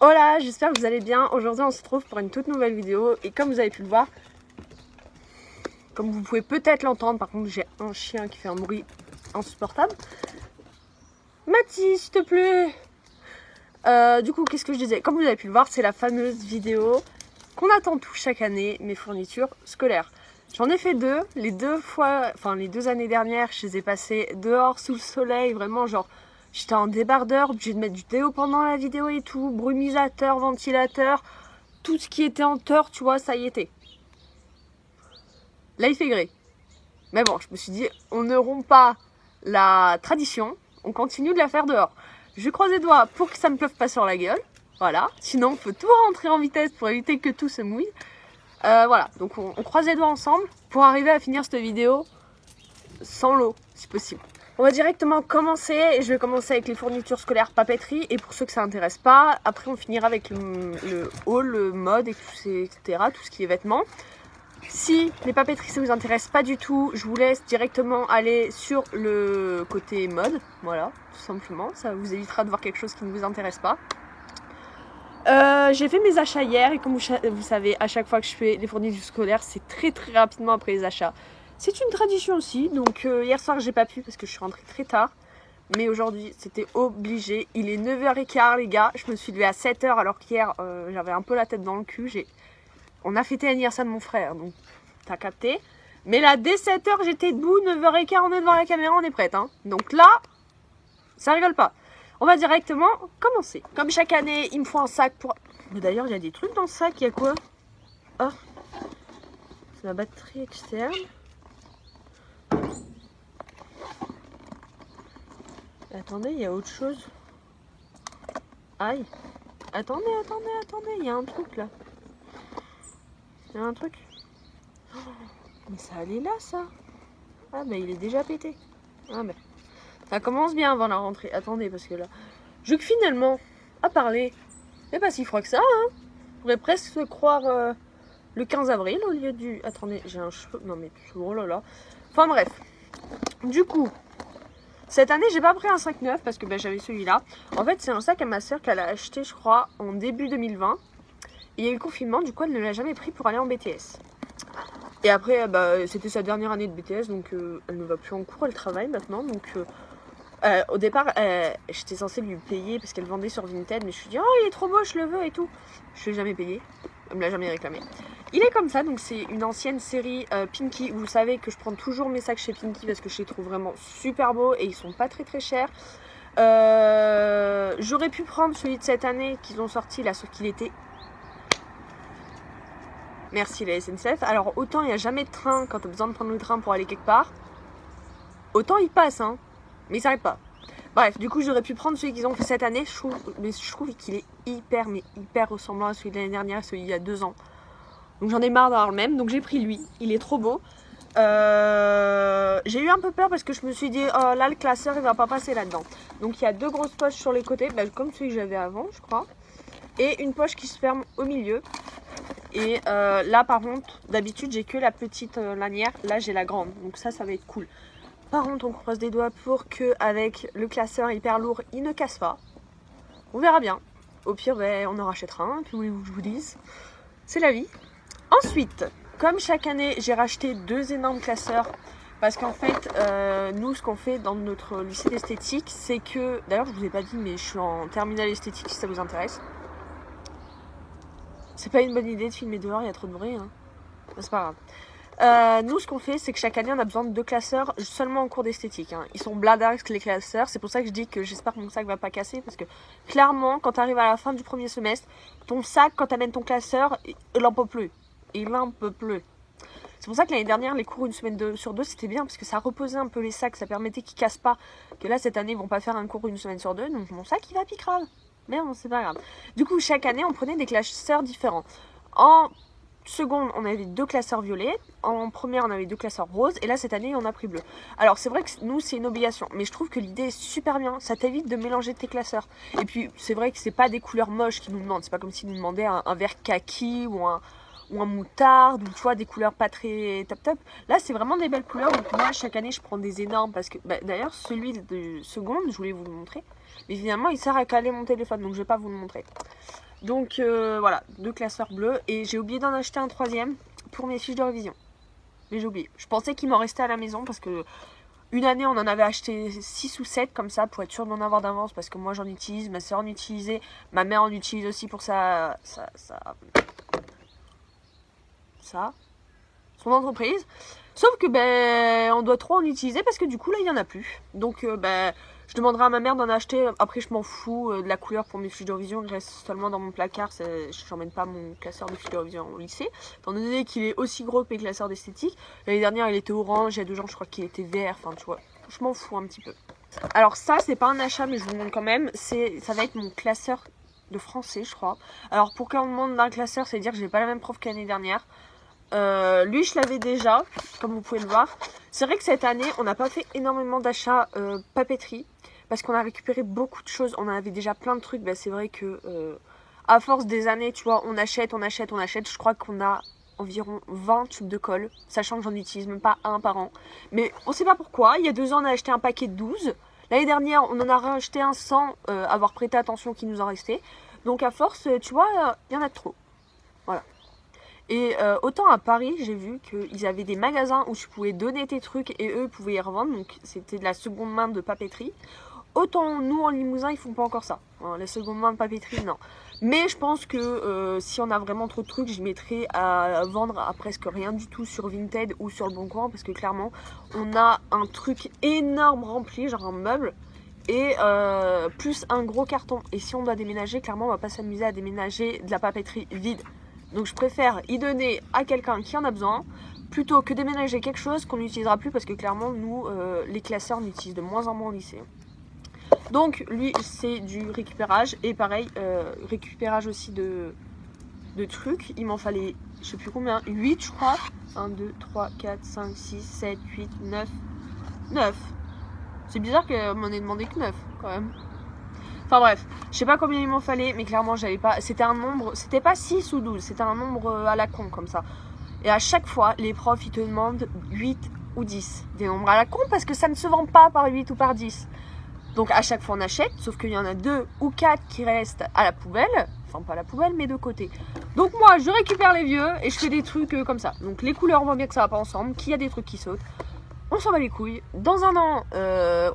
Hola, j'espère que vous allez bien. Aujourd'hui on se retrouve pour une toute nouvelle vidéo et comme vous avez pu le voir, comme vous pouvez peut-être l'entendre, par contre j'ai un chien qui fait un bruit insupportable. Mathis, s'il te plaît. Du coup, qu'est-ce que je disais? Comme vous avez pu le voir, c'est la fameuse vidéo qu'on attend tous chaque année, mes fournitures scolaires. J'en ai fait deux, les deux années dernières, je les ai passées dehors sous le soleil, vraiment genre, j'étais en débardeur, obligée de mettre du déo pendant la vidéo et tout, brumisateur, ventilateur, tout ce qui était en tort, tu vois, ça y était. Là, il fait gris. Mais bon, je me suis dit, on ne rompt pas la tradition, on continue de la faire dehors. Je croise les doigts pour que ça ne pleuve pas sur la gueule, voilà. Sinon, on peut tout rentrer en vitesse pour éviter que tout se mouille. Voilà, donc on croise les doigts ensemble pour arriver à finir cette vidéo sans l'eau, si possible. On va directement commencer, et je vais commencer avec les fournitures scolaires papeterie, et pour ceux que ça n'intéresse pas, après on finira avec le haul, le mode, etc., tout ce qui est vêtements. Si les papeteries ça vous intéresse pas du tout, je vous laisse directement aller sur le côté mode, voilà, tout simplement, ça vous évitera de voir quelque chose qui ne vous intéresse pas. J'ai fait mes achats hier et comme vous savez, à chaque fois que je fais les fournitures scolaires, c'est très rapidement après les achats. C'est une tradition aussi, donc hier soir j'ai pas pu parce que je suis rentrée très tard. Mais aujourd'hui c'était obligé, il est 9h15 les gars, je me suis levée à 7h alors qu'hier j'avais un peu la tête dans le cul. On a fêté l'anniversaire de mon frère, donc t'as capté. Mais là dès 7h j'étais debout, 9h15 on est devant la caméra, on est prête. Hein. Donc là, ça rigole pas. On va directement commencer. Comme chaque année, il me faut un sac pour... Mais d'ailleurs, il y a des trucs dans le sac. Il y a quoi? Oh, c'est la batterie externe. Attendez, il y a autre chose. Aïe. Attendez. Il y a un truc là. Il y a un truc. Oh, mais ça allait là, ça. Ah, mais il est déjà pété. Ah, mais... Ça commence bien avant la rentrée. Attendez, parce que là... Je que finalement, à parler, c'est pas si froid que ça, hein. On pourrait presque croire le 15 avril au lieu du... Attendez, j'ai un cheveu... Non mais... Oh là là. Enfin bref. Du coup, cette année, j'ai pas pris un sac neuf parce que ben, j'avais celui-là. En fait, c'est un sac à ma soeur qu'elle a acheté, je crois, en début 2020. Et il y a eu le confinement, du coup, elle ne l'a jamais pris pour aller en BTS. Et après, bah, c'était sa dernière année de BTS, donc elle ne va plus en cours, elle travaille maintenant, donc... au départ, j'étais censée lui payer parce qu'elle vendait sur Vinted, mais je lui ai dit oh il est trop beau, je le veux et tout. Je ne l'ai jamais payé, elle me l'a jamais réclamé. Il est comme ça, donc c'est une ancienne série Pinky. Vous savez que je prends toujours mes sacs chez Pinky parce que je les trouve vraiment super beaux et ils sont pas très chers. J'aurais pu prendre celui de cette année qu'ils ont sorti là, sauf qu'il était... Merci la SNCF. Alors autant il n'y a jamais de train quand tu as besoin de prendre le train pour aller quelque part, autant il passe, hein. Mais il s'arrête pas. Bref, du coup, j'aurais pu prendre celui qu'ils ont fait cette année. Je trouve qu'il est hyper ressemblant à celui de l'année dernière, celui il y a 2 ans. Donc j'en ai marre d'avoir le même. Donc j'ai pris lui. Il est trop beau. J'ai eu un peu peur parce que je me suis dit, oh là, le classeur, il va pas passer là-dedans. Donc il y a 2 grosses poches sur les côtés, bah, comme celui que j'avais avant, je crois. Et une poche qui se ferme au milieu. Et là, par contre, d'habitude, j'ai que la petite lanière. Là, j'ai la grande. Donc ça va être cool. Par contre, on croise des doigts pour que avec le classeur hyper lourd, il ne casse pas. On verra bien. Au pire, ben, on en rachètera un. Puis voulez-vous que je vous dise, c'est la vie. Ensuite, comme chaque année, j'ai racheté 2 énormes classeurs. Parce qu'en fait, nous, ce qu'on fait dans notre lycée d'esthétique, c'est que... D'ailleurs, je vous ai pas dit, mais je suis en terminale esthétique si ça vous intéresse. C'est pas une bonne idée de filmer dehors, il y a trop de bruit. Hein. C'est pas grave. Nous, ce qu'on fait, c'est que chaque année, on a besoin de 2 classeurs seulement en cours d'esthétique. Hein. Ils sont bladax les classeurs. C'est pour ça que je dis que j'espère que mon sac va pas casser. Parce que clairement, quand tu arrives à la fin du premier semestre, ton sac, quand tu amènes ton classeur, il en peut plus. Il en peut plus. C'est pour ça que l'année dernière, les cours 1 semaine sur 2, c'était bien. Parce que ça reposait un peu les sacs. Ça permettait qu'ils cassent pas. Que là, cette année, ils vont pas faire un cours 1 semaine sur 2. Donc mon sac, il va piquer grave. Mais bon, c'est pas grave. Du coup, chaque année, on prenait des classeurs différents. En seconde, on avait 2 classeurs violets. En première, on avait 2 classeurs roses. Et là, cette année, on a pris bleu. Alors, c'est vrai que nous, c'est une obligation. Mais je trouve que l'idée est super bien. Ça t'évite de mélanger tes classeurs. Et puis, c'est vrai que c'est pas des couleurs moches qu'ils nous demandent. C'est pas comme s'ils nous demandaient un vert kaki ou un moutarde. Ou tu vois, des couleurs pas très top. Là, c'est vraiment des belles couleurs. Donc, moi, chaque année, je prends des énormes. Parce que, bah, d'ailleurs, celui de seconde, je voulais vous le montrer. Mais finalement, il sert à caler mon téléphone. Donc, je vais pas vous le montrer. Donc voilà, 2 classeurs bleus. Et j'ai oublié d'en acheter un 3e pour mes fiches de révision. Mais j'ai oublié. Je pensais qu'il m'en restait à la maison parce que une année on en avait acheté 6 ou 7 comme ça pour être sûr d'en avoir d'avance. Parce que moi j'en utilise, ma soeur en utilisait, ma mère en utilise aussi pour son entreprise. Sauf que ben on doit trop en utiliser parce que du coup là il n'y en a plus. Donc ben je demanderai à ma mère d'en acheter. Après je m'en fous de la couleur pour mes fiches de révision. Il reste seulement dans mon placard. Je n'emmène pas mon classeur de fiches de révision au lycée. Étant donné qu'il est aussi gros que mes classeurs d'esthétique. L'année dernière il était orange. Il y a 2 ans je crois qu'il était vert. Enfin tu vois, je m'en fous un petit peu. Alors ça c'est pas un achat mais je vous le montre quand même. Ça va être mon classeur de français je crois. Alors pourquoi on me demande d'un classeur, c'est dire que j'ai pas la même prof qu'année dernière. Lui je l'avais déjà comme vous pouvez le voir. C'est vrai que cette année on n'a pas fait énormément d'achats papeterie parce qu'on a récupéré beaucoup de choses. On avait déjà plein de trucs. Ben, c'est vrai que à force des années tu vois on achète. Je crois qu'on a environ 20 tubes de colle, sachant que j'en utilise même pas un par an, mais on sait pas pourquoi. Il y a 2 ans on a acheté un paquet de 12. L'année dernière on en a racheté un sans avoir prêté attention qu'il nous en restait. Donc à force tu vois il y en a trop. Voilà. Et autant à Paris, j'ai vu qu'ils avaient des magasins où tu pouvais donner tes trucs et eux pouvaient y revendre. Donc c'était de la seconde main de papeterie. Autant nous en Limousin, ils font pas encore ça. Hein, la seconde main de papeterie, non. Mais je pense que si on a vraiment trop de trucs, je mettrai à vendre à presque rien du tout sur Vinted ou sur le Bon Coin. Parce que clairement, on a un truc énorme rempli, genre un meuble. Et plus un gros carton. Et si on doit déménager, clairement, on va pas s'amuser à déménager de la papeterie vide. Donc je préfère y donner à quelqu'un qui en a besoin plutôt que déménager quelque chose qu'on n'utilisera plus parce que clairement nous les classeurs on utilise de moins en moins au lycée. Donc lui c'est du récupérage et pareil récupérage aussi de trucs. Il m'en fallait je sais plus combien, 8 je crois. 1, 2, 3, 4, 5, 6, 7, 8, 9. C'est bizarre qu'elle m'en ait demandé que 9 quand même. Enfin bref, je sais pas combien il m'en fallait, mais clairement j'avais pas. C'était un nombre, c'était pas 6 ou 12, c'était un nombre à la con comme ça. Et à chaque fois, les profs ils te demandent 8 ou 10. Des nombres à la con parce que ça ne se vend pas par 8 ou par 10. Donc à chaque fois on achète, sauf qu'il y en a 2 ou 4 qui restent à la poubelle. Enfin pas à la poubelle mais de côté. Donc moi je récupère les vieux et je fais des trucs comme ça. Donc les couleurs on voit bien que ça va pas ensemble, qu'il y a des trucs qui sautent. On s'en bat les couilles. Dans un an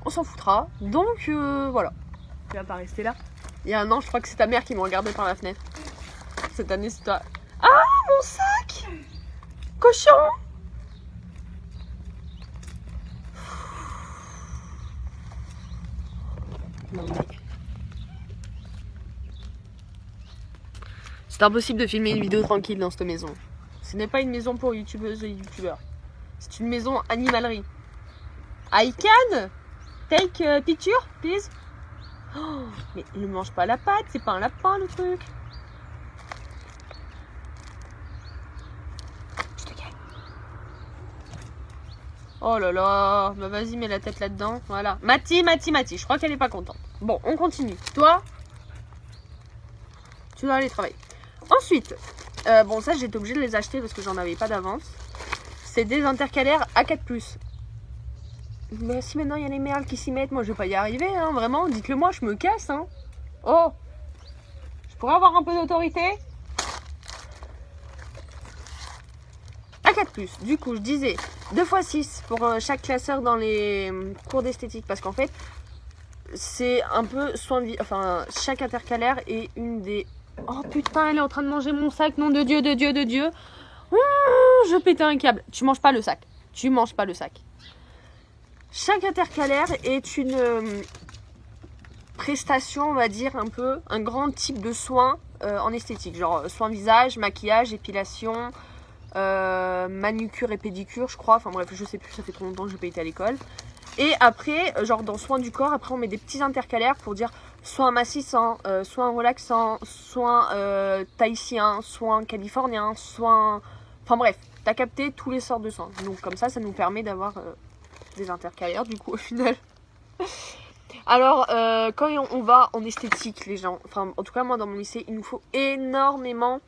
on s'en foutra. Donc voilà. Tu vas pas rester là. Il y a un an, je crois que c'est ta mère qui me regardait par la fenêtre. Cette année, c'est toi. Ah, mon sac! Cochon! Non, mais... C'est impossible de filmer une vidéo tranquille dans cette maison. Ce n'est pas une maison pour youtubeuses et youtubeurs. C'est une maison animalerie. I can take a picture, please? Oh, mais il ne mange pas la pâte, c'est pas un lapin le truc. Je te gagne. Oh là là, bah vas-y, mets la tête là-dedans. Voilà. Mati, je crois qu'elle est pas contente. Bon, on continue. Toi, tu dois aller travailler. Ensuite, bon ça j'étais obligée de les acheter parce que j'en avais pas d'avance. C'est des intercalaires A4+. Mais si maintenant il y a les merles qui s'y mettent, moi je vais pas y arriver, hein, vraiment, dites-le moi, je me casse, hein. Oh, je pourrais avoir un peu d'autorité? A4+, du coup je disais 2x6 pour chaque classeur dans les cours d'esthétique, parce qu'en fait, c'est un peu soin de vie, enfin, chaque intercalaire est une des... Oh putain, elle est en train de manger mon sac, nom de Dieu. Je pétais un câble. Tu manges pas le sac. Chaque intercalaire est une prestation, on va dire, un peu, un grand type de soin en esthétique. Genre soin visage, maquillage, épilation, manucure et pédicure, je crois. Enfin bref, je sais plus, ça fait trop longtemps que je n'ai pas été à l'école. Et après, genre dans soin du corps, après on met des petits intercalaires pour dire soin massissant, soin relaxant, soin tahitien, soin californien, soin... Enfin bref, t'as capté tous les sortes de soins. Donc comme ça nous permet d'avoir des intercalaires du coup au final. Alors quand on va en esthétique, les gens, enfin en tout cas moi dans mon lycée, il nous faut énormément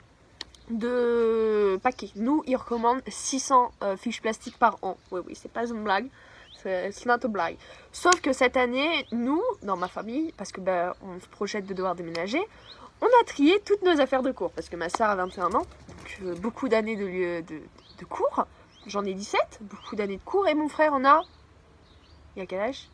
de paquets. Nous, ils recommandent 600 fiches plastiques par an. Oui, c'est pas une blague. C'est not a blague. Sauf que cette année, nous, dans ma famille, parce que on se projette de devoir déménager, on a trié toutes nos affaires de cours. Parce que ma soeur a 21 ans, donc beaucoup d'années de cours. J'en ai 17, beaucoup d'années de cours. Et mon frère en a... Il a quel âge?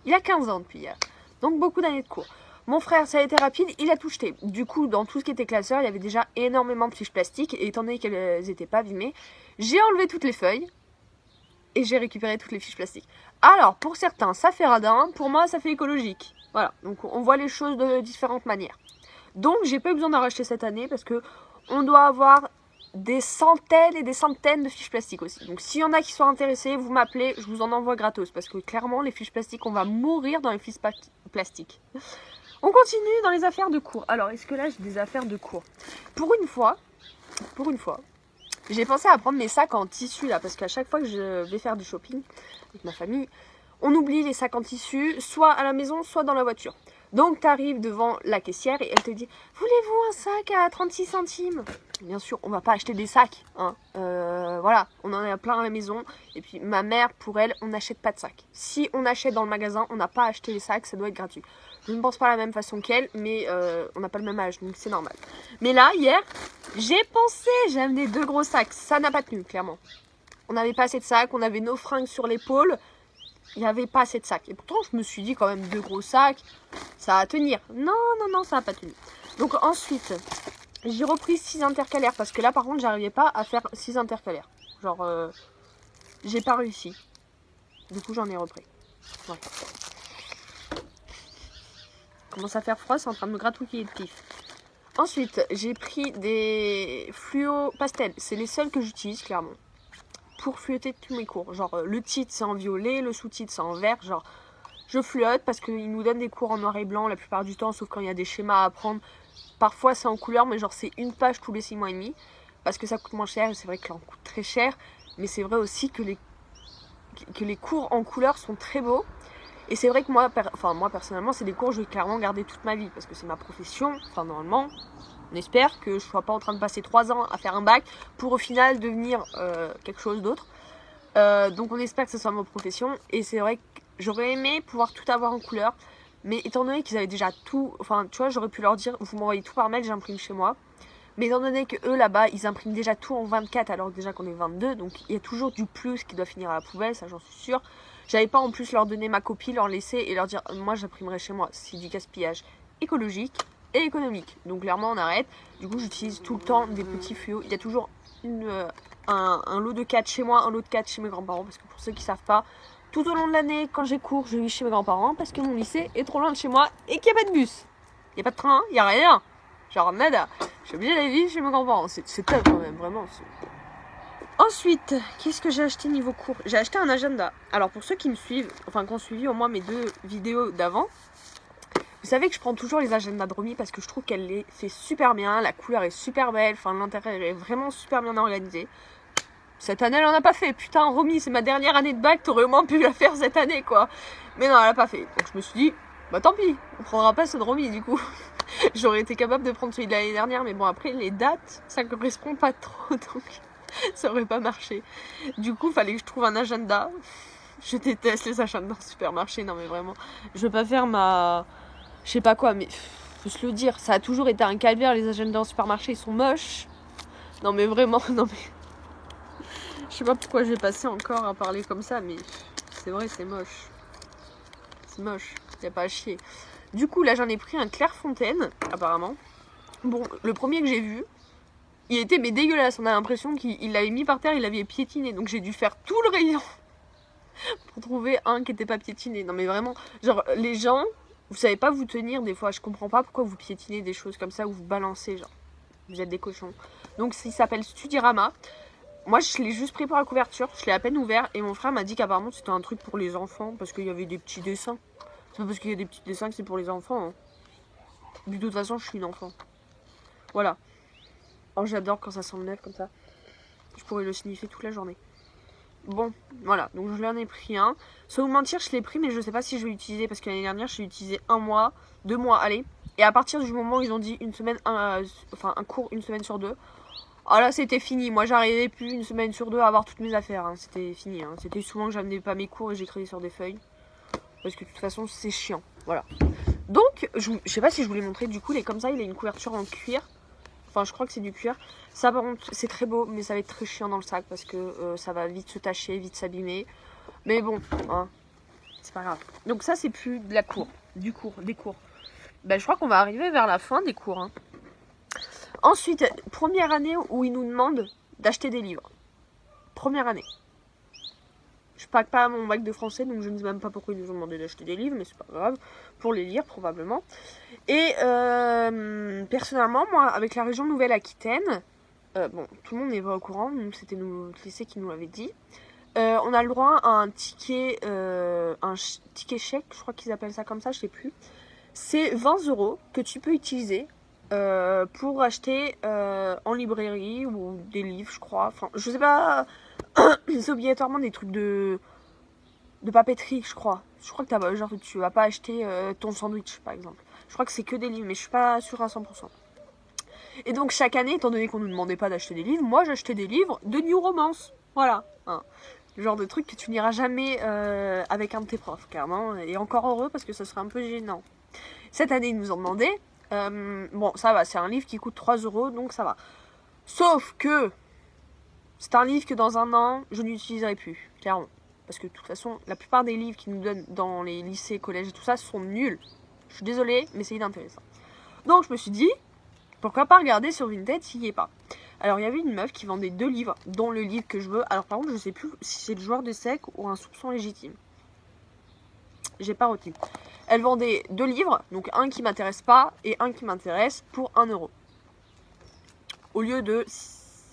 Il a 15 ans depuis hier. Donc beaucoup d'années de cours. Mon frère, ça a été rapide, il a tout jeté. Du coup, dans tout ce qui était classeur, il y avait déjà énormément de fiches plastiques. Et étant donné qu'elles n'étaient pas abîmées, j'ai enlevé toutes les feuilles. Et j'ai récupéré toutes les fiches plastiques. Alors, pour certains, ça fait radin. Pour moi, ça fait écologique. Voilà, donc on voit les choses de différentes manières. Donc, j'ai pas eu besoin d'en racheter cette année parce que on doit avoir des centaines et des centaines de fiches plastiques aussi. Donc, s'il y en a qui sont intéressés, vous m'appelez, je vous en envoie gratos. Parce que clairement, les fiches plastiques, on va mourir dans les fiches plastiques. On continue dans les affaires de cours. Alors, est-ce que là, j'ai des affaires de cours? Pour une fois, j'ai pensé à prendre mes sacs en tissu là, parce qu'à chaque fois que je vais faire du shopping avec ma famille, on oublie les sacs en tissu, soit à la maison, soit dans la voiture. Donc tu arrives devant la caissière et elle te dit « Voulez-vous un sac à 36 centimes ?» Bien sûr, on va pas acheter des sacs, hein. Voilà, on en a plein à la maison. Et puis ma mère, pour elle, on n'achète pas de sacs. Si on achète dans le magasin, on n'a pas acheté les sacs, ça doit être gratuit. Je ne pense pas de la même façon qu'elle, mais on n'a pas le même âge, donc c'est normal. Mais là, hier, j'ai pensé, j'ai amené 2 gros sacs. Ça n'a pas tenu, clairement. On n'avait pas assez de sacs, on avait nos fringues sur l'épaule. Il n'y avait pas assez de sacs. Et pourtant, je me suis dit quand même 2 gros sacs, ça va tenir. Non, ça n'a pas tenu. Donc ensuite, j'ai repris 6 intercalaires. Parce que là, par contre, j'arrivais pas à faire 6 intercalaires. Genre, j'ai pas réussi. Du coup, j'en ai repris. Voilà. Commence à faire froid, c'est en train de me gratouiller le pif. Ensuite, j'ai pris des fluos pastels. C'est les seuls que j'utilise, clairement. Pour fluoter tous mes cours. Genre, le titre, c'est en violet, le sous-titre, c'est en vert. Genre, je fluote parce qu'ils nous donnent des cours en noir et blanc la plupart du temps, sauf quand il y a des schémas à apprendre. Parfois, c'est en couleur, mais genre, c'est une page tous les 6 mois et demi. Parce que ça coûte moins cher, et c'est vrai que là, on coûte très cher. Mais c'est vrai aussi que les cours en couleur sont très beaux. Et c'est vrai que moi personnellement, c'est des cours que je vais clairement garder toute ma vie. Parce que c'est ma profession. Enfin, normalement, on espère que je ne sois pas en train de passer 3 ans à faire un bac pour au final devenir quelque chose d'autre. Donc on espère que ce soit ma profession. Et c'est vrai que j'aurais aimé pouvoir tout avoir en couleur. Mais étant donné qu'ils avaient déjà tout... Enfin, tu vois, j'aurais pu leur dire, vous m'envoyez tout par mail, j'imprime chez moi. Mais étant donné que eux là-bas, ils impriment déjà tout en 24 alors que déjà qu'on est 22. Donc il y a toujours du plus qui doit finir à la poubelle, ça j'en suis sûre. J'avais pas en plus leur donner ma copie, leur laisser et leur dire moi j'imprimerai chez moi. C'est du gaspillage écologique et économique. Donc clairement on arrête. Du coup j'utilise tout le temps des petits fluos. Il y a toujours un lot de 4 chez moi, un lot de 4 chez mes grands-parents. Parce que pour ceux qui savent pas, tout au long de l'année quand j'ai cours je vis chez mes grands-parents. Parce que mon lycée est trop loin de chez moi et qu'il n'y a pas de bus. Il n'y a pas de train, il n'y a rien. Genre nada. Je suis obligée d'aller vivre chez mes grands-parents. C'est top quand même, vraiment. Ensuite, qu'est-ce que j'ai acheté niveau cours? J'ai acheté un agenda. Alors pour ceux qui me suivent, enfin qui ont suivi au moins mes 2 vidéos d'avant, vous savez que je prends toujours les agendas de Romy parce que je trouve qu'elle les fait super bien. La couleur est super belle, enfin l'intérieur est vraiment super bien organisé. Cette année elle en a pas fait. Putain Romy, c'est ma dernière année de bac, t'aurais au moins pu la faire cette année quoi. Mais non, elle a pas fait. Donc je me suis dit, bah tant pis, on prendra pas ceux de Romy du coup. J'aurais été capable de prendre celui de l'année dernière, mais bon après les dates, ça correspond pas trop donc... ça aurait pas marché. Du coup, fallait que je trouve un agenda. Je déteste les agendas en supermarché. Non, mais vraiment. Je veux pas faire ma... Je sais pas quoi, mais... Faut se le dire. Ça a toujours été un calvaire, les agendas en supermarché. Ils sont moches. Non, mais vraiment. Non, mais... Je sais pas pourquoi je vais passer encore à parler comme ça, mais... C'est vrai, c'est moche. C'est moche. Y'a pas à chier. Du coup, là, j'en ai pris un Clairefontaine, apparemment. Bon, le premier que j'ai vu... Il était mais dégueulasse, on a l'impression qu'il l'avait mis par terre, il l'avait piétiné. Donc j'ai dû faire tout le rayon pour trouver un qui était pas piétiné. Non mais vraiment, genre les gens, vous savez pas vous tenir des fois. Je comprends pas pourquoi vous piétinez des choses comme ça ou vous balancez, genre. Vous êtes des cochons. Donc il s'appelle Studirama. Moi je l'ai juste pris pour la couverture, je l'ai à peine ouvert. Et mon frère m'a dit qu'apparemment c'était un truc pour les enfants parce qu'il y avait des petits dessins. C'est pas parce qu'il y a des petits dessins que c'est pour les enfants. Hein. De toute façon je suis une enfant. Voilà. Oh, j'adore quand ça s'enlève comme ça. Je pourrais le sniffer toute la journée. Bon, voilà. Donc, je lui en ai pris un. Sans vous mentir, je l'ai pris, mais je sais pas si je vais l'utiliser. Parce que l'année dernière, je l'ai utilisé 1 mois, 2 mois, allez. Et à partir du moment où ils ont dit une semaine, un cours, 1 semaine sur 2. Ah là, c'était fini. Moi, j'arrivais plus 1 semaine sur 2 à avoir toutes mes affaires. Hein. C'était fini. Hein. C'était souvent que j'amenais pas mes cours et j'écrivais sur des feuilles. Parce que de toute façon, c'est chiant. Voilà. Donc, je sais pas si je vous l'ai montré, du coup, il est comme ça, il a une couverture en cuir. Enfin, je crois que c'est du cuir. Ça, par contre, c'est très beau, mais ça va être très chiant dans le sac parce que ça va vite se tacher, vite s'abîmer. Mais bon, hein, c'est pas grave. Donc ça, c'est plus de la cour, des cours. Ben, je crois qu'on va arriver vers la fin des cours. Hein. Ensuite, première année où ils nous demandent d'acheter des livres. Première année. Je pague pas mon bac de français, donc je ne sais même pas pourquoi ils nous ont demandé d'acheter des livres, mais c'est pas grave, pour les lire probablement. Et personnellement, moi, avec la région Nouvelle-Aquitaine, bon, tout le monde n'est pas au courant, donc c'était notre lycée qui nous l'avait dit. On a le droit à un ticket chèque, je crois qu'ils appellent ça comme ça, je sais plus. C'est 20 € que tu peux utiliser pour acheter en librairie ou des livres, je crois. Enfin, je sais pas. C'est obligatoirement des trucs de papeterie, je crois. Je crois que genre, tu vas pas acheter ton sandwich, par exemple. Je crois que c'est que des livres, mais je suis pas sûre à 100%. Et donc, chaque année, étant donné qu'on nous demandait pas d'acheter des livres, moi, j'achetais des livres de New Romance. Voilà. Hein. Le genre de truc que tu n'iras jamais avec un de tes profs, clairement. Et encore heureux, parce que ça serait un peu gênant. Cette année, ils nous ont demandé. Bon, ça va, c'est un livre qui coûte 3 €, donc ça va. Sauf que c'est un livre que dans un an, je n'utiliserai plus, clairement. Parce que de toute façon, la plupart des livres qu'ils nous donnent dans les lycées, collèges et tout ça sont nuls. Je suis désolée, mais c'est inintéressant. Donc je me suis dit, pourquoi pas regarder sur Vinted s'il n'y est pas. Alors il y avait une meuf qui vendait 2 livres, dont le livre que je veux. Alors par contre, je sais plus si c'est le joueur de sec ou un soupçon légitime. J'ai pas retenu. Elle vendait 2 livres, donc un qui m'intéresse pas et un qui m'intéresse pour 1 €. Au lieu de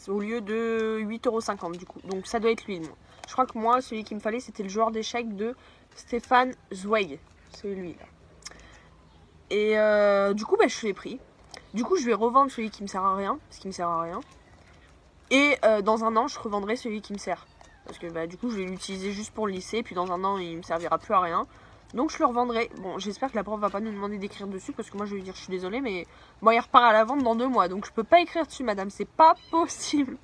8,50 € du coup. Donc ça doit être lui. Je crois que moi, celui qu'il me fallait, c'était le joueur d'échecs de Stéphane Zweig. C'est lui là. Et du coup, je l'ai pris. Du coup, je vais revendre celui qui me sert à rien. Parce qu'il me sert à rien. Et dans un an, je revendrai celui qui me sert. Parce que du coup, je vais l'utiliser juste pour le lycée. Puis dans un an, il me servira plus à rien. Donc je le revendrai. Bon, j'espère que la prof va pas nous demander d'écrire dessus. Parce que moi, je vais lui dire, je suis désolée, mais bon, il repart à la vente dans 2 mois. Donc je peux pas écrire dessus, madame. C'est pas possible.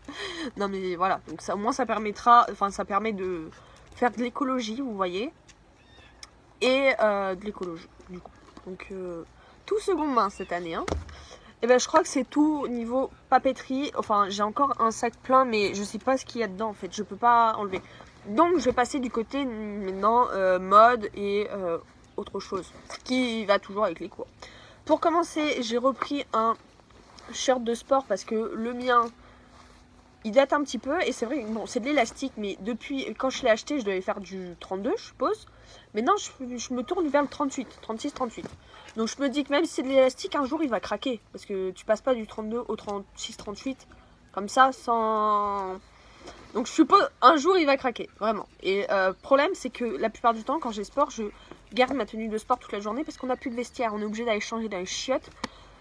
Non, mais voilà. Donc ça, au moins, ça permettra. Enfin, ça permet de faire de l'écologie, vous voyez. Et de l'écologie, du coup. Donc tout seconde main cette année. Hein. Et je crois que c'est tout niveau papeterie. Enfin, j'ai encore un sac plein, mais je sais pas ce qu'il y a dedans en fait. Je peux pas enlever. Donc, je vais passer du côté maintenant mode et autre chose. Qui va toujours avec les cours. Pour commencer, j'ai repris un shirt de sport parce que le mien, il date un petit peu. Et c'est vrai, bon, c'est de l'élastique, mais depuis quand je l'ai acheté, je devais faire du 32, je suppose. Maintenant, je me tourne vers le 38, 36, 38. Donc je me dis que même si c'est de l'élastique, un jour il va craquer. Parce que tu passes pas du 32 au 36, 38. Comme ça, sans... Donc je suppose un jour il va craquer, vraiment. Et problème, c'est que la plupart du temps, quand j'ai sport, je garde ma tenue de sport toute la journée. Parce qu'on n'a plus de vestiaire, on est obligé d'aller changer dans les chiottes.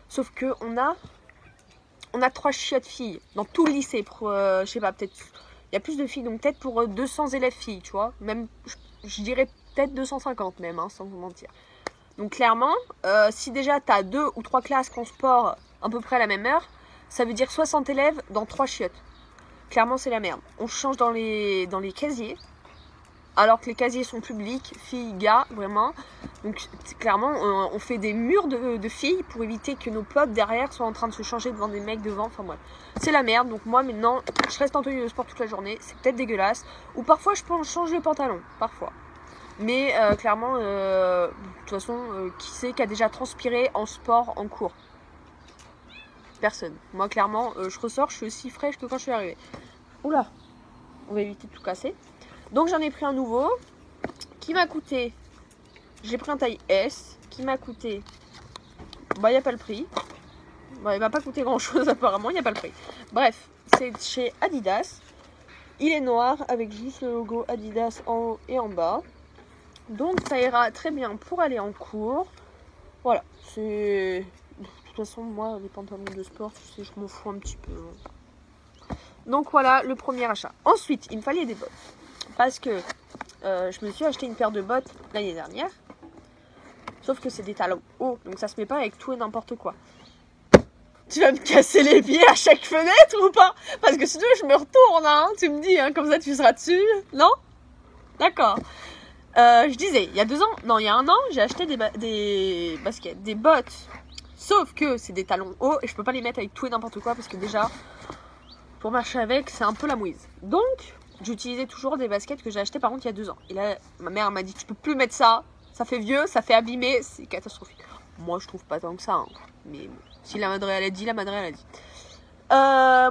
Sauf que on a 3 chiottes filles dans tout le lycée. Pour, je sais pas, peut-être... Il y a plus de filles, donc peut-être pour 200 élèves filles, tu vois. Même, je dirais peut-être 250 même, hein, sans vous mentir. Donc clairement, si déjà tu as 2 ou 3 classes qu'on sport à peu près à la même heure, ça veut dire 60 élèves dans 3 chiottes. Clairement, c'est la merde. On change dans les casiers, alors que les casiers sont publics, filles, gars, vraiment. Donc clairement, on fait des murs de filles pour éviter que nos potes derrière soient en train de se changer devant des mecs devant. Enfin bref, c'est la merde. Donc moi maintenant, je reste en tenue de sport toute la journée. C'est peut-être dégueulasse. Ou parfois, je peux changer le pantalon. Parfois. Mais clairement, de toute façon, qui c'est qui a déjà transpiré en sport, en cours? Personne. Moi, clairement, je ressors, je suis aussi fraîche que quand je suis arrivée. Oula, on va éviter de tout casser. Donc, j'en ai pris un nouveau qui m'a coûté... J'ai pris un taille S qui m'a coûté... il n'y a pas le prix. Il m'a pas coûté grand-chose apparemment, il n'y a pas le prix. Bref, c'est chez Adidas. Il est noir avec juste le logo Adidas en haut et en bas. Donc ça ira très bien pour aller en cours. Voilà, c'est... De toute façon, moi, les pantalons de sport, tu sais, je m'en fous un petit peu. Donc voilà, le premier achat. Ensuite, il me fallait des bottes. Parce que je me suis acheté une paire de bottes l'année dernière. Sauf que c'est des talons hauts, donc ça se met pas avec tout et n'importe quoi. Tu vas me casser les pieds à chaque fenêtre ou pas? Parce que sinon, je me retourne, hein. Tu me dis, hein, comme ça, tu seras dessus. Non? D'accord. Je disais, il y a 2 ans, non, il y a 1 an, j'ai acheté des baskets, des bottes. Sauf que c'est des talons hauts et je peux pas les mettre avec tout et n'importe quoi parce que déjà, pour marcher avec, c'est un peu la mouise. Donc, j'utilisais toujours des baskets que j'ai achetées par contre il y a 2 ans. Et là, ma mère m'a dit, tu peux plus mettre ça, ça fait vieux, ça fait abîmer, c'est catastrophique. Moi, je trouve pas tant que ça, hein. Mais si la madré elle a dit, la madré elle a dit.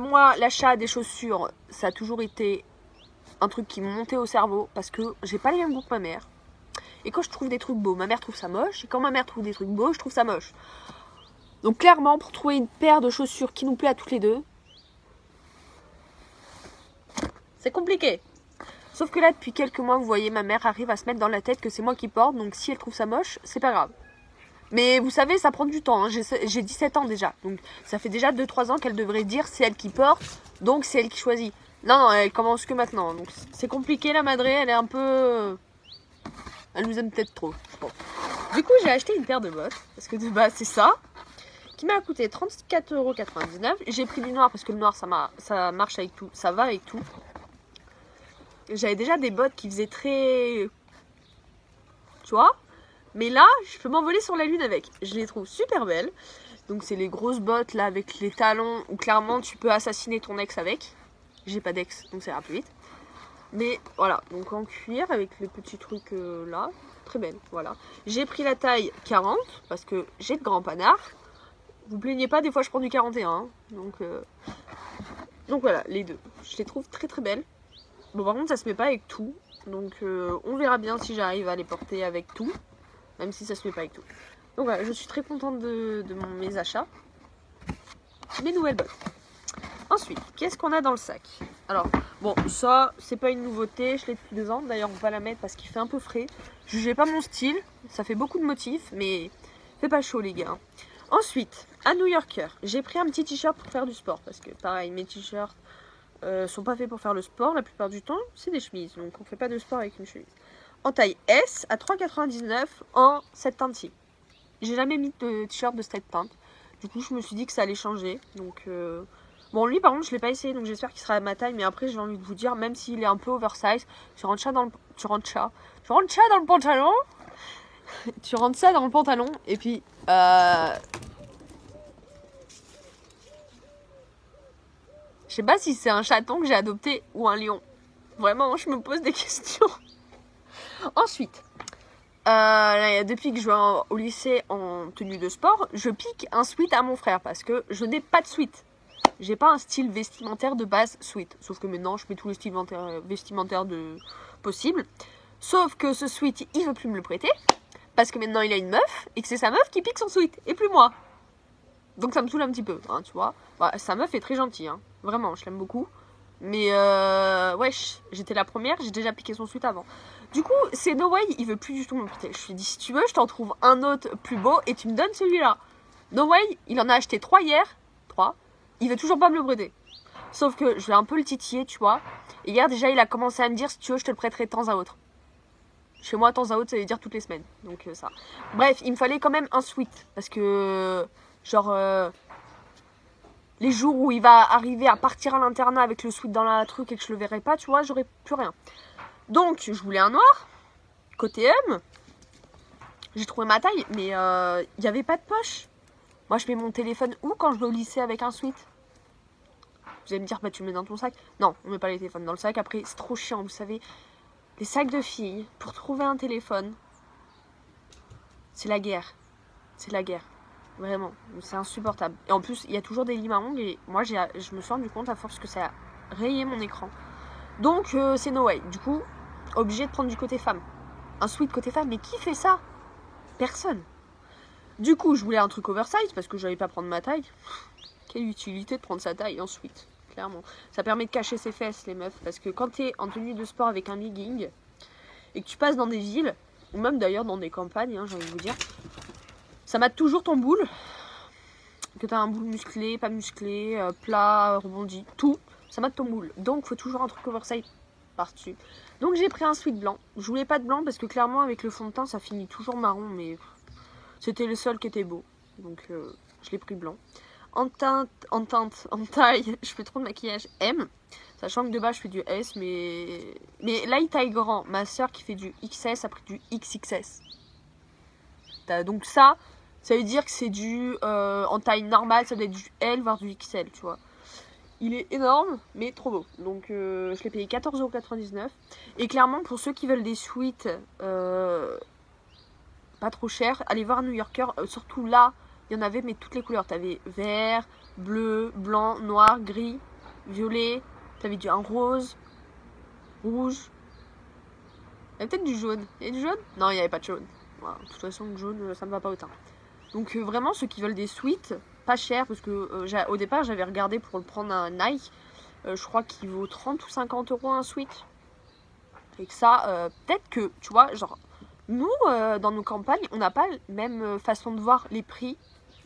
Moi, l'achat des chaussures, ça a toujours été un truc qui me montait au cerveau parce que j'ai pas les mêmes goûts que ma mère. Et quand je trouve des trucs beaux, ma mère trouve ça moche. Et quand ma mère trouve des trucs beaux, je trouve ça moche. Donc clairement, pour trouver une paire de chaussures qui nous plaît à toutes les deux, c'est compliqué. Sauf que là, depuis quelques mois, vous voyez, ma mère arrive à se mettre dans la tête que c'est moi qui porte. Donc si elle trouve ça moche, c'est pas grave. Mais vous savez, ça prend du temps. Hein. J'ai 17 ans déjà. Donc ça fait déjà 2-3 ans qu'elle devrait dire c'est elle qui porte. Donc c'est elle qui choisit. Non, elle commence que maintenant. Donc c'est compliqué, la madré. Elle est un peu... Elle nous aime peut-être trop, je pense. Du coup, j'ai acheté une paire de bottes. Parce que de base, c'est ça. Qui m'a coûté 34,99 €. J'ai pris du noir parce que le noir, ça marche avec tout. Ça va avec tout. J'avais déjà des bottes qui faisaient très... Tu vois ? Mais là, je peux m'envoler sur la lune avec. Je les trouve super belles. Donc c'est les grosses bottes là avec les talons où clairement tu peux assassiner ton ex avec. J'ai pas d'ex, donc ça ira plus vite. Mais voilà, donc en cuir avec les petits trucs là. Très belle, voilà. J'ai pris la taille 40 parce que j'ai de grands panards. Vous plaignez pas, des fois je prends du 41. Hein. Donc voilà, les deux. Je les trouve très très belles. Bon, par contre, ça se met pas avec tout. Donc on verra bien si j'arrive à les porter avec tout. Même si ça se met pas avec tout. Donc voilà, je suis très contente de mes achats. Mes nouvelles bottes. Ensuite, qu'est-ce qu'on a dans le sac? Alors, bon, ça, c'est pas une nouveauté. Je l'ai depuis 2 ans. D'ailleurs, on va la mettre parce qu'il fait un peu frais. Jugez pas mon style. Ça fait beaucoup de motifs, mais fait pas chaud, les gars. Ensuite, à New Yorker, j'ai pris un petit t-shirt pour faire du sport. Parce que, pareil, mes t-shirts sont pas faits pour faire le sport. La plupart du temps, c'est des chemises. Donc, on fait pas de sport avec une chemise. En taille S, à 3,99 € en cette teinte-ci. J'ai jamais mis de t-shirt de cette teinte. Du coup, je me suis dit que ça allait changer. Donc, bon, lui, par contre, je l'ai pas essayé. Donc, j'espère qu'il sera à ma taille. Mais après, j'ai envie de vous dire, même s'il est un peu oversize, tu rentres ça dans le pantalon. Tu rentres ça dans le pantalon. Et puis, je sais pas si c'est un chaton que j'ai adopté ou un lion. Vraiment, je me pose des questions. Ensuite, depuis que je vais au lycée en tenue de sport, je pique un sweat à mon frère parce que je n'ai pas de sweat. J'ai pas un style vestimentaire de base sweat. Sauf que maintenant, je mets tous les styles vestimentaires possibles. Sauf que ce sweat, il veut plus me le prêter parce que maintenant il a une meuf et que c'est sa meuf qui pique son sweat et plus moi. Donc ça me saoule un petit peu, hein, tu vois. Bah, sa meuf est très gentille, hein. Vraiment, je l'aime beaucoup. Mais wesh, j'étais la première, j'ai déjà piqué son sweat avant. Du coup, c'est No Way, il veut plus du tout me prêter. Je lui ai dit, si tu veux, je t'en trouve un autre plus beau et tu me donnes celui-là. No Way, il en a acheté 3 hier. 3. Il veut toujours pas me le prêter. Sauf que je vais un peu le titiller, tu vois. Et hier, déjà, il a commencé à me dire, si tu veux, je te le prêterai de temps à autre. Chez moi, de temps à autre, ça veut dire toutes les semaines. Donc ça. Bref, il me fallait quand même un sweat. Parce que, genre... les jours où il va arriver à partir à l'internat avec le sweat dans la truc et que je le verrai pas, tu vois, j'aurai plus rien. Donc, je voulais un noir, côté M. J'ai trouvé ma taille, mais il n'y avait pas de poche. Moi, je mets mon téléphone où quand je vais au lycée avec un sweat? Vous allez me dire, bah tu le mets dans ton sac. Non, on met pas les téléphones dans le sac. Après, c'est trop chiant, vous savez. Les sacs de filles, pour trouver un téléphone, c'est la guerre. C'est la guerre. Vraiment, c'est insupportable. Et en plus, il y a toujours des limes à ongles. Et moi, je me suis rendu compte à force que ça a rayé mon écran. Donc, c'est no way. Du coup, obligé de prendre du côté femme. Un sweat côté femme, mais qui fait ça? Personne. Du coup, je voulais un truc oversize parce que je n'allais pas prendre ma taille. Quelle utilité de prendre sa taille en sweat, clairement. Ça permet de cacher ses fesses, les meufs. Parce que quand tu es en tenue de sport avec un legging et que tu passes dans des villes, ou même d'ailleurs dans des campagnes, hein, j'ai envie de vous dire, ça mate toujours ton boule. Que tu as un boule musclé, pas musclé, plat, rebondi, tout. Ça mate ton boule. Donc, il faut toujours un truc oversize par-dessus. Donc, j'ai pris un sweat blanc. Je voulais pas de blanc parce que clairement, avec le fond de teint, ça finit toujours marron. Mais c'était le seul qui était beau. Donc, je l'ai pris blanc. en taille, je fais trop de maquillage M. Sachant que de base je fais du S, mais là il taille grand. Ma soeur qui fait du XS a pris du XXS. Donc ça veut dire que c'est du en taille normale, ça doit être du L voire du XL, tu vois. Il est énorme, mais trop beau. Donc je l'ai payé 14,99 €. Et clairement, pour ceux qui veulent des suites pas trop chères, allez voir New Yorker. Surtout là, il y en avait, mais toutes les couleurs. T'avais vert, bleu, blanc, noir, gris, violet. T'avais un rose, rouge. Il y avait peut-être du jaune. Il y avait du jaune? Non, il n'y avait pas de jaune. Voilà, de toute façon, le jaune, ça me va pas autant. Donc vraiment, ceux qui veulent des suites, pas cher, parce que au départ, j'avais regardé pour le prendre un Nike. Je crois qu'il vaut 30 ou 50 € un suite. Et que ça, peut-être que, tu vois, genre, nous, dans nos campagnes, on n'a pas la même façon de voir les prix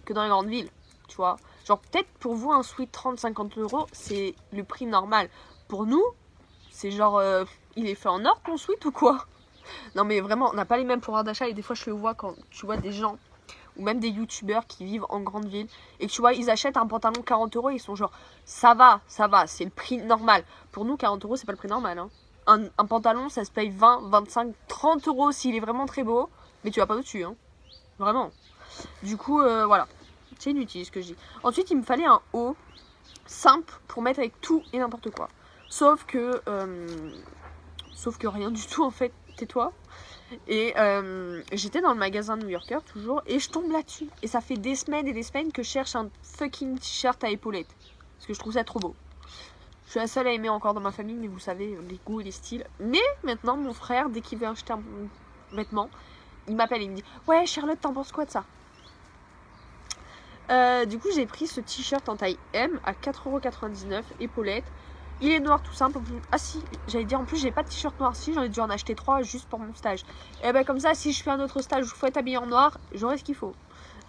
que dans les grandes villes, tu vois. Genre, peut-être pour vous, un suite 30-50 €, c'est le prix normal. Pour nous, c'est genre, il est fait en or ton suite ou quoi? Non, mais vraiment, on n'a pas les mêmes pouvoirs d'achat. Et des fois, je le vois quand tu vois des gens, ou même des youtubeurs qui vivent en grande ville, et que tu vois, ils achètent un pantalon 40 €, ils sont genre, ça va, c'est le prix normal. Pour nous, 40 €, c'est pas le prix normal, hein. Un pantalon, ça se paye 20, 25, 30 € s'il est vraiment très beau, mais tu vas pas au-dessus, hein. Vraiment. Du coup, voilà. C'est inutile ce que je dis. Ensuite, il me fallait un haut simple pour mettre avec tout et n'importe quoi. Sauf que rien du tout, en fait. Tais-toi. Et j'étais dans le magasin New Yorker, toujours, et je tombe là-dessus. Et ça fait des semaines et des semaines que je cherche un fucking t-shirt à épaulettes. Parce que je trouve ça trop beau. Je suis la seule à aimer encore dans ma famille, mais vous savez, les goûts et les styles. Mais maintenant, mon frère, dès qu'il veut acheter un vêtement, il m'appelle et il me dit « Ouais, Charlotte, t'en penses quoi de ça ?» Du coup, j'ai pris ce t-shirt en taille M à 4,99 €, épaulettes. Il est noir tout simple. Ah si, j'allais dire en plus, j'ai pas de t-shirt noir. Si, j'en ai dû en acheter 3 juste pour mon stage. Et ben comme ça, si je fais un autre stage où il faut être habillé en noir, j'aurai ce qu'il faut.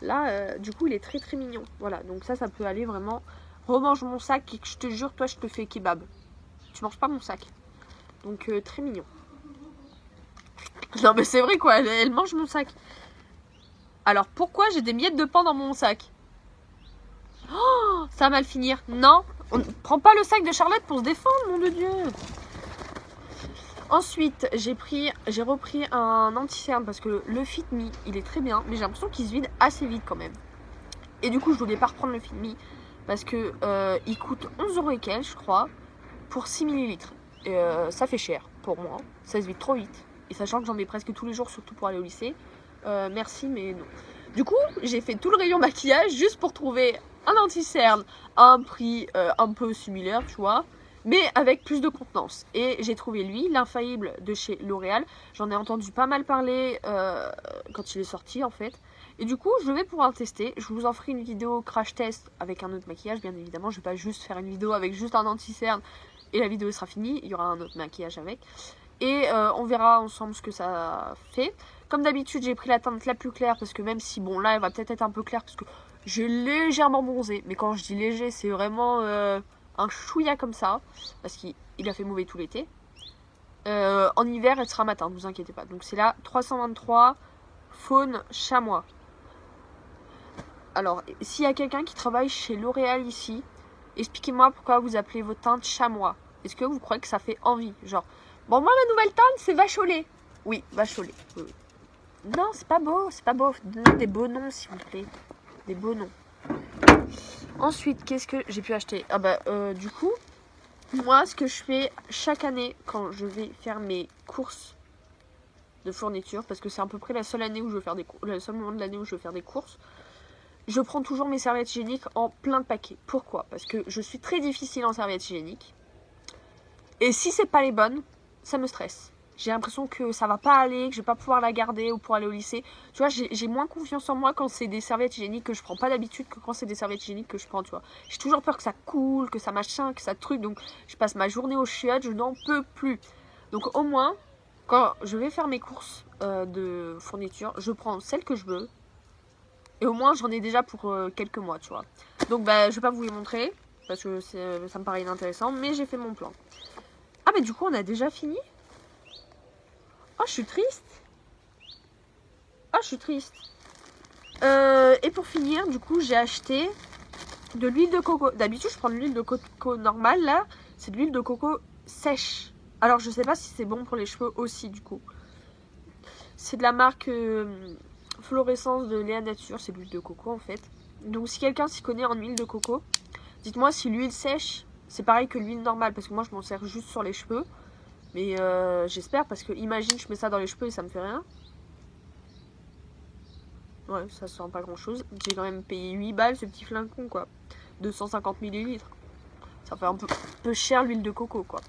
Là, du coup, il est très très mignon. Voilà, donc ça peut aller vraiment. Remange mon sac et que je te jure, toi, je te fais kebab. Tu manges pas mon sac. Donc, très mignon. Non, mais c'est vrai quoi, elle mange mon sac. Alors, pourquoi j'ai des miettes de pain dans mon sac? Oh, ça va mal finir. Non, on ne prend pas le sac de Charlotte pour se défendre, nom de Dieu. Ensuite, j'ai repris un anti-cerne parce que le Fit Me, il est très bien, mais j'ai l'impression qu'il se vide assez vite quand même. Et du coup, je voulais pas reprendre le Fit Me parce que il coûte 11 € et quelques, je crois, pour 6 ml. Et ça fait cher pour moi. Ça se vide trop vite. Et sachant que j'en mets presque tous les jours, surtout pour aller au lycée. Merci, mais non. Du coup, j'ai fait tout le rayon maquillage juste pour trouver un anti-cerne à un prix un peu similaire, tu vois, mais avec plus de contenance. Et j'ai trouvé lui, l'infaillible de chez L'Oréal. J'en ai entendu pas mal parler quand il est sorti en fait. Et du coup, je vais pouvoir le tester. Je vous en ferai une vidéo crash test avec un autre maquillage, bien évidemment. Je vais pas juste faire une vidéo avec juste un anti-cerne et la vidéo sera finie. Il y aura un autre maquillage avec. Et on verra ensemble ce que ça fait. Comme d'habitude, j'ai pris la teinte la plus claire parce que même si, bon, là, elle va peut-être être un peu claire parce que j'ai légèrement bronzé. Mais quand je dis léger, c'est vraiment un chouïa comme ça parce qu'il a fait mauvais tout l'été. En hiver, elle sera matin, ne vous inquiétez pas. Donc c'est là, 323 Faune Chamois. Alors, s'il y a quelqu'un qui travaille chez L'Oréal ici, expliquez-moi pourquoi vous appelez vos teintes chamois. Est-ce que vous croyez que ça fait envie? Genre, bon, moi, ma nouvelle teinte, c'est vache au lait. Oui, vache au lait. Oui. Non, c'est pas beau, c'est pas beau. Donnez des beaux noms, s'il vous plaît. Des beaux noms. Ensuite, qu'est-ce que j'ai pu acheter? Ah bah, du coup, moi, ce que je fais chaque année quand je vais faire mes courses de fourniture, parce que c'est à peu près la seule année où je vais faire le seul moment de l'année où je vais faire des courses, je prends toujours mes serviettes hygiéniques en plein de paquets. Pourquoi? Parce que je suis très difficile en serviettes hygiéniques. Et si c'est pas les bonnes, ça me stresse. J'ai l'impression que ça va pas aller, que je vais pas pouvoir la garder ou pour aller au lycée. Tu vois, j'ai moins confiance en moi quand c'est des serviettes hygiéniques que je prends pas d'habitude que quand c'est des serviettes hygiéniques que je prends, tu vois. J'ai toujours peur que ça coule, que ça machin, que ça truc. Donc, je passe ma journée aux chiottes, je n'en peux plus. Donc, au moins, quand je vais faire mes courses de fourniture, je prends celles que je veux. Et au moins, j'en ai déjà pour quelques mois, tu vois. Donc, bah, je vais pas vous les montrer parce que ça me paraît inintéressant, mais j'ai fait mon plan. Ah, mais du coup, on a déjà fini? Oh, je suis triste. Oh, je suis triste. Et pour finir, du coup, j'ai acheté de l'huile de coco. D'habitude, je prends de l'huile de coco normale. Là, c'est de l'huile de coco sèche. Alors, je sais pas si c'est bon pour les cheveux aussi, du coup. C'est de la marque Fluorescence de Léa Nature. C'est de l'huile de coco, en fait. Donc, si quelqu'un s'y connaît en huile de coco, dites-moi si l'huile sèche, c'est pareil que l'huile normale. Parce que moi, je m'en sers juste sur les cheveux. Mais j'espère, parce que imagine, je mets ça dans les cheveux et ça me fait rien. Ouais, ça sent pas grand chose. J'ai quand même payé 8 balles ce petit flacon, quoi. 250 ml. Ça fait un peu cher l'huile de coco, quoi.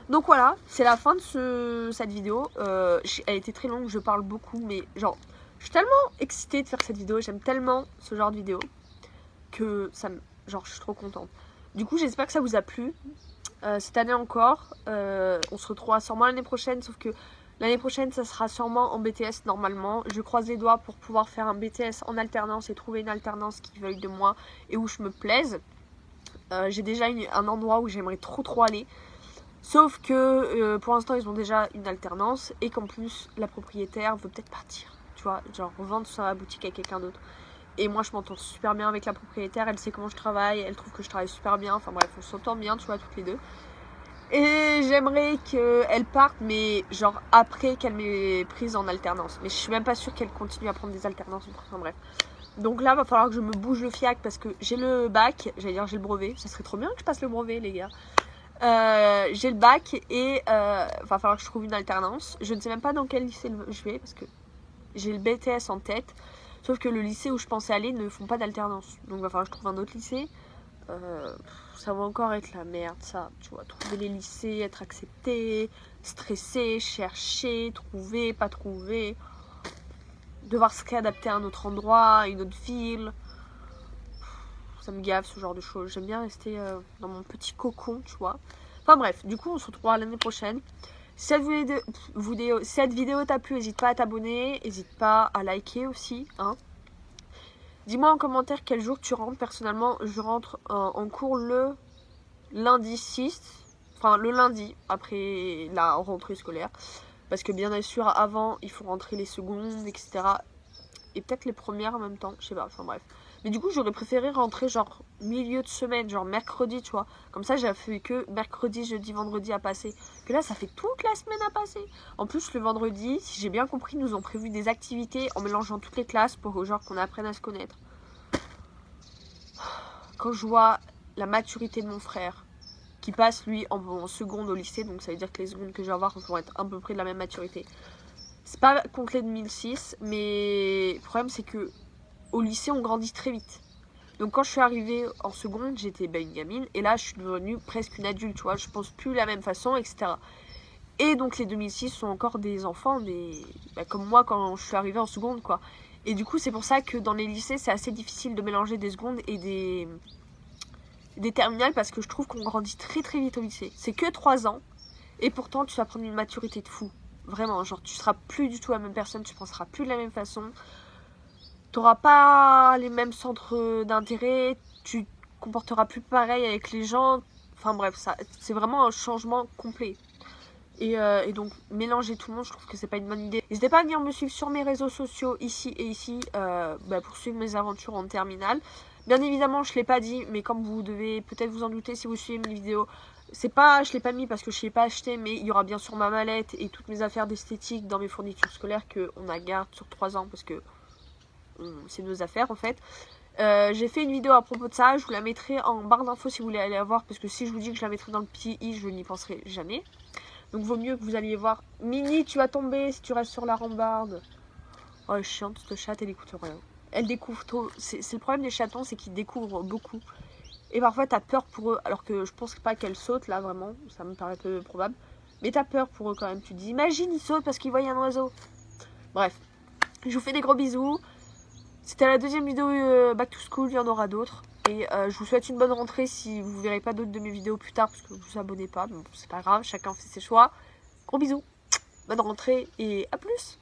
Donc voilà, c'est la fin de cette vidéo. Elle était très longue, je parle beaucoup, mais genre, je suis tellement excitée de faire cette vidéo. J'aime tellement ce genre de vidéo que ça me... Genre, je suis trop contente. Du coup, j'espère que ça vous a plu. Cette année encore, on se retrouvera sûrement l'année prochaine, sauf que l'année prochaine, ça sera sûrement en BTS normalement. Je croise les doigts pour pouvoir faire un BTS en alternance et trouver une alternance qui veuille de moi et où je me plaise. J'ai déjà un endroit où j'aimerais trop aller. Sauf que pour l'instant, ils ont déjà une alternance et qu'en plus, la propriétaire veut peut-être partir. Tu vois, genre revendre sa boutique à quelqu'un d'autre. Et moi, je m'entends super bien avec la propriétaire. Elle sait comment je travaille. Elle trouve que je travaille super bien. Enfin bref, on s'entend bien, tu vois, toutes les deux. Et j'aimerais qu'elle parte, mais genre après qu'elle m'ait prise en alternance. Mais je suis même pas sûre qu'elle continue à prendre des alternances. Enfin bref. Donc là, va falloir que je me bouge le fiac parce que j'ai le bac. J'allais dire, j'ai le brevet. Ça serait trop bien que je passe le brevet, les gars. J'ai le bac et va falloir que je trouve une alternance. Je ne sais même pas dans quel lycée je vais parce que j'ai le BTS en tête. Sauf que le lycée où je pensais aller ne font pas d'alternance. Donc il va falloir que je trouve un autre lycée. Ça va encore être la merde, ça. Tu vois, trouver les lycées, être accepté, stresser, chercher, trouver, pas trouver. Devoir se réadapter à un autre endroit, à une autre ville. Ça me gave ce genre de choses. J'aime bien rester dans mon petit cocon, tu vois. Enfin bref, du coup on se retrouvera l'année prochaine. Si cette vidéo t'a plu, n'hésite pas à t'abonner, n'hésite pas à liker aussi, hein. Dis-moi en commentaire quel jour tu rentres. Personnellement, je rentre en cours le lundi 6. Enfin, le lundi, après la rentrée scolaire. Parce que bien sûr, avant, il faut rentrer les secondes, etc. Et peut-être les premières en même temps, je sais pas, enfin bref. Mais du coup, j'aurais préféré rentrer genre milieu de semaine, genre mercredi, tu vois. Comme ça, j'ai fait que mercredi, jeudi, vendredi à passer. Que là, ça fait toute la semaine à passer. En plus, le vendredi, si j'ai bien compris, nous ont prévu des activités en mélangeant toutes les classes pour genre qu'on apprenne à se connaître. Quand je vois la maturité de mon frère, qui passe lui en seconde au lycée, donc ça veut dire que les secondes que je vais avoir vont être à peu près de la même maturité. C'est pas contre les 2006, mais le problème c'est que au lycée on grandit très vite. Donc quand je suis arrivée en seconde, j'étais une gamine, et là je suis devenue presque une adulte, tu vois, je pense plus de la même façon, etc. Et donc les 2006 sont encore des enfants, comme moi quand je suis arrivée en seconde, quoi. Et du coup c'est pour ça que dans les lycées c'est assez difficile de mélanger des secondes et des terminales, parce que je trouve qu'on grandit très vite au lycée. C'est que 3 ans, et pourtant tu vas prendre une maturité de fou. Vraiment, genre tu seras plus du tout la même personne, tu penseras plus de la même façon. Tu n'auras pas les mêmes centres d'intérêt, tu te comporteras plus pareil avec les gens. Enfin bref, c'est vraiment un changement complet. Et donc mélanger tout le monde, je trouve que c'est pas une bonne idée. N'hésitez pas à venir me suivre sur mes réseaux sociaux ici et ici pour suivre mes aventures en terminale. Bien évidemment, je ne l'ai pas dit, mais comme vous devez peut-être vous en douter si vous suivez mes vidéos, je ne l'ai pas mis parce que je ne l'ai pas acheté, mais il y aura bien sûr ma mallette et toutes mes affaires d'esthétique dans mes fournitures scolaires qu'on a garde sur 3 ans parce que c'est nos affaires en fait. J'ai fait une vidéo à propos de ça, je vous la mettrai en barre d'infos si vous voulez aller la voir, parce que si je vous dis que je la mettrai dans le petit i, je n'y penserai jamais. Donc vaut mieux que vous alliez voir. Mini, tu vas tomber si tu restes sur la rambarde. Oh, chiante, cette chatte, elle écoute rien. Elle découvre trop. C'est le problème des chatons, c'est qu'ils découvrent beaucoup. Et parfois, t'as peur pour eux. Alors que je pense pas qu'elle saute, là, vraiment. Ça me paraît peu probable. Mais t'as peur pour eux quand même. Tu te dis, imagine, ils sautent parce qu'ils voient un oiseau. Bref. Je vous fais des gros bisous. C'était la deuxième vidéo Back to School. Il y en aura d'autres. Et je vous souhaite une bonne rentrée si vous ne verrez pas d'autres de mes vidéos plus tard. Parce que vous vous abonnez pas. Bon, c'est pas grave. Chacun fait ses choix. Gros bisous. Bonne rentrée et à plus.